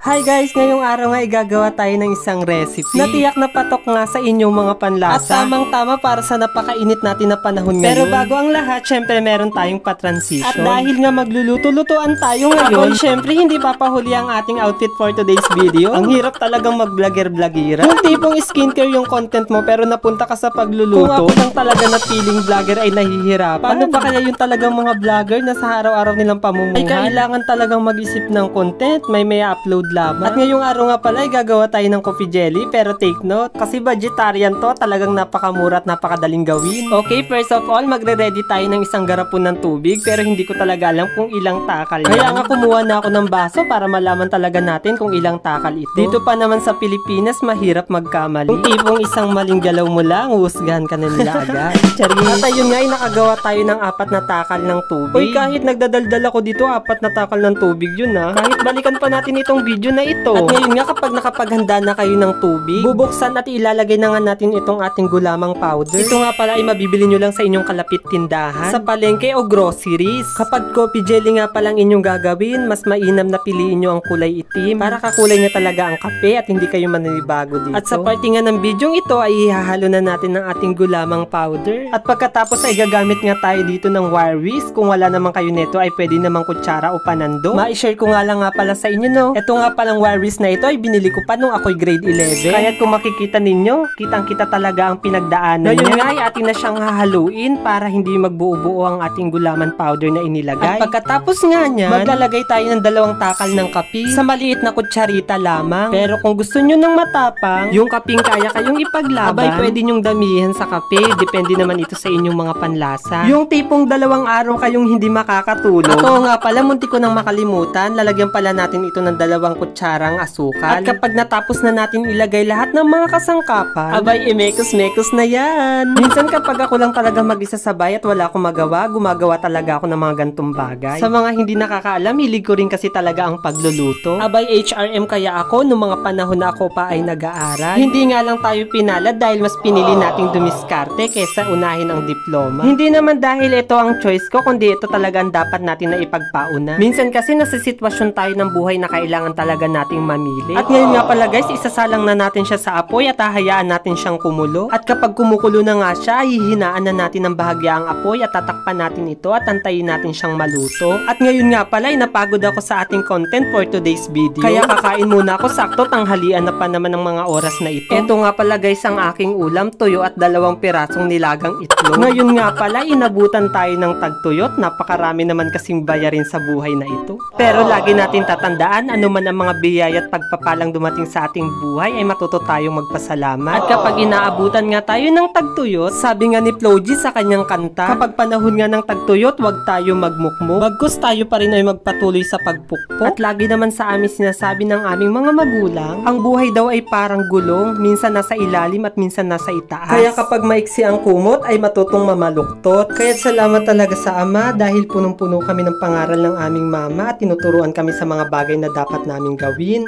Hi guys! Ngayong araw nga igagawa tayo ng isang recipe na tiyak na patok nga sa inyong mga panlasa. At tamang-tama para sa napakainit natin na panahon ngayon. Pero bago ang lahat, syempre meron tayong pa-transition. At dahil nga magluluto-lutuan tayo ngayon, syempre hindi papahuli ang ating outfit for today's video. Ang hirap talagang mag-vlogger-vlogira. Yung tipong skincare yung content mo pero napunta ka sa pagluluto. Kung ako lang talaga na feeling vlogger ay nahihirapan. Ano pa kaya yung talagang mga vlogger na sa araw-araw nilang pamumuhay? Ay kailangan talagang mag-isip ng content, may upload lamang. At ngayong araw nga pala ay gagawa tayo ng coffee jelly, pero take note, kasi vegetarian to, talagang napakamura at napakadaling gawin. Okay, first of all, magre-ready tayo ng isang garapon ng tubig, pero hindi ko talaga alam kung ilang takal yan. Kaya nga kumuha na ako ng baso para malaman talaga natin kung ilang takal ito. Dito pa naman sa Pilipinas, mahirap magkamali. Kung tipong isang maling galaw mo lang, uhusgahan ka na nila agad. At ayun nga, nakagawa tayo ng 4 na takal ng tubig. Uy, kahit nagdadaldal ako dito, 4 na takal ng tubig yun ha. Kahit balikan pa natin itong video na ito. At ngayon nga, kapag nakapaghanda na kayo ng tubig, bubuksan at ilalagay na nga natin itong ating gulamang powder. Ito nga pala ay mabibili nyo lang sa inyong kalapit tindahan, sa palengke o groceries. Kapag coffee jelly nga palang inyong gagawin, mas mainam na piliin nyo ang kulay itim para kakulay niya talaga ang kape at hindi kayo maninibago dito. At sa party nga ng bidyong ito ay ihahalo na natin ng ating gulamang powder. At pagkatapos ay gagamit nga tayo dito ng wire whisk. Kung wala naman kayo neto ay pwede namang kutsara o panando. Ma-share ko nga lang nga pala sa inyo no. Ito nga palang wire whisk na ito ay binili ko pa nung ako'y grade 11. Kaya kung makikita ninyo, kitang-kita talaga ang pinagdaanan niya. Nga ay atin na siyang hahaluin para hindi magbuo-buo ang ating gulaman powder na inilagay. At pagkatapos nga niya, maglalagay tayo ng 2 takal ng kape sa maliit na kutsarita lamang. Pero kung gusto nyo ng matapang, yung kaping kaya kayong ipaglaban, abay pwede nyong damihan sa kape. Depende naman ito sa inyong mga panlasa. Yung tipong 2 araw kayong hindi makakatulog. At oo nga pala, munti ko nang makalimutan, lalagyan pala natin ito ng 2 kutsarang asukal. At kapag natapos na natin ilagay lahat ng mga kasangkapan, abay imekos-mekos na yan. Minsan kapag ako lang talaga mag-isa sa bahay at wala akong magawa, gumagawa talaga ako ng mga gantong bagay. Sa mga hindi nakakaalam, hilig ko rin kasi talaga ang pagluluto. Abay HRM kaya ako nung mga panahon na ako pa ay nag-aaral. Hindi nga lang tayo pinalad dahil mas pinili nating dumiskarte kesa unahin ang diploma. Hindi naman dahil ito ang choice ko, kundi ito talaga ang dapat natin na ipagpauna. Minsan kasi nasa sitwasyon tayo ng buhay na kailangan talaga nating mamili. At ngayon nga pala guys, isasalang na natin siya sa apoy at hahayaan natin siyang kumulo. At kapag kumukulo na nga siya, hihinaan na natin ng bahagya ang apoy at tatakpan natin ito at antayin natin siyang maluto. At ngayon nga pala, napagod ako sa ating content for today's video. Kaya kakain muna ako, sakto tanghalian na pa naman ng mga oras na ito. Ito nga pala guys ang aking ulam, tuyo at 2 pirasong nilagang itlog. Ngayon nga pala, inabutan tayo ng tagtuyot. Napakarami naman kasing bayarin sa buhay na ito. Pero lagi natin tatandaan, ano man ang mga biyaya at pagpapalang dumating sa ating buhay ay matuto tayong magpasalamat. At kapag inaabutan nga tayo ng tagtuyot, sabi nga ni Flo G sa kanyang kanta, kapag panahon nga ng tagtuyot, wag tayo magmukmok. Bagkus tayo pa rin ay magpatuloy sa pagpukpok. At lagi naman sa amin sinasabi ng aming mga magulang, ang buhay daw ay parang gulong, minsan nasa ilalim at minsan nasa itaas. Kaya kapag maiksi ang kumot ay matutong mamaluktot. Kaya salamat talaga sa Ama dahil punong-puno kami ng pangaral ng aming mama at tinuturuan kami sa mga bagay na dapat namin gawin.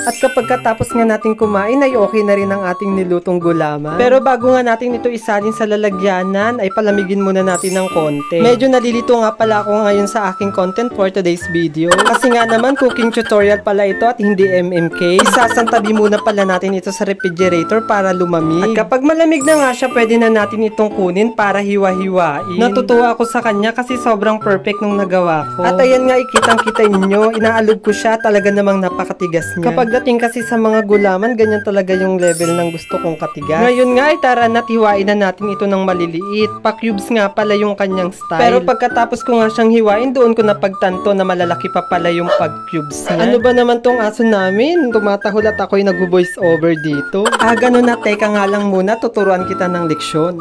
At kapag katapos nga natin kumain ay okay na rin ang ating nilutong gulaman. Pero bago nga natin ito isalin sa lalagyanan ay palamigin muna natin ng konti. Medyo nalilito nga pala ako ngayon sa aking content for today's video. Kasi nga naman cooking tutorial pala ito at hindi MMK. Isasantabi muna pala natin ito sa refrigerator para lumamig. At kapag malamig na nga siya, pwede na natin itong kunin para hiwa-hiwain. Natutuwa ako sa kanya kasi sobrang perfect nung nagawa ko. At ayan nga, ikitang-kita ninyo, inaalog ko siya, talaga namang napakatigas niya. Kapag dating kasi sa mga gulaman, ganyan talaga yung level ng gusto kong katigas. Ngayon nga ay tara na hiwain na natin ito ng maliliit. Pa-cubes nga pala yung kanyang style. Pero pagkatapos ko nga siyang hiwain, doon ko napagtanto na malalaki pa pala yung pag-cubes niya. Ano ba naman tong aso namin? Tumatahol at ako'y nag-voice over dito. Ganun na, teka nga lang muna, tuturuan kita ng leksyon.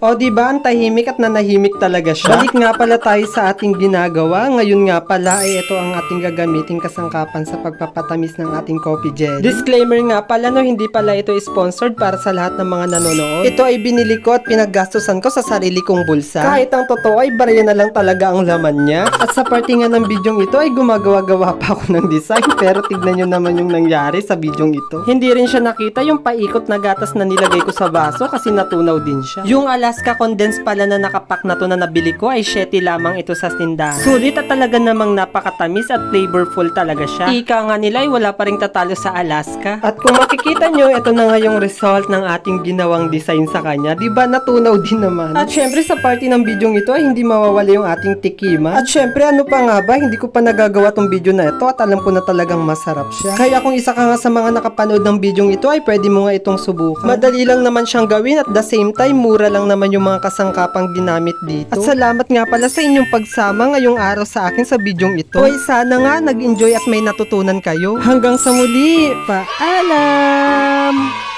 O diba, ang tahimik at nanahimik talaga siya. Balik nga pala tayo sa ating ginagawa. Ngayon nga pala ay ito ang ating gagamiting kasangkapan sa pagpapatamis ng ating coffee jelly. Disclaimer nga pala no, hindi pala ito sponsored para sa lahat ng mga nanonood. Ito ay binili ko at pinaggastusan ko sa sarili kong bulsa. Kahit ang totoo ay barya na lang talaga ang laman niya. At sa party nga ng bidyong ito ay gumagawa-gawa pa ako ng design. Pero tignan nyo naman yung nangyari sa bidyong ito. Hindi rin siya nakita yung paikot na gatas na nilagay ko sa baso kasi natunaw din siya. Yung alas Alaska condensed pala na nakapak na to na nabili ko ay 7 lamang ito sa tindahan. Sulit at talaga namang napakatamis at flavorful talaga siya. Ika nga nila ay wala pa ring tatalo sa Alaska. At kung makikita nyo, ito na nga yung result ng ating ginawang design sa kanya. Diba natunaw din naman? At syempre sa party ng video ito ay hindi mawawala yung ating tikima. At syempre ano pa nga ba, hindi ko pa nagagawa tong video na ito at alam ko na talagang masarap siya. Kaya kung isa ka nga sa mga nakapanood ng video ito ay pwede mo nga itong subukan. Madali lang naman siyang gawin at the same time mura lang naman yung mga kasangkapang ginamit dito. At salamat nga pala sa inyong pagsama ngayong araw sa akin sa video ito. Hoy, sana nga nag-enjoy at may natutunan kayo. Hanggang sa muli, paalam!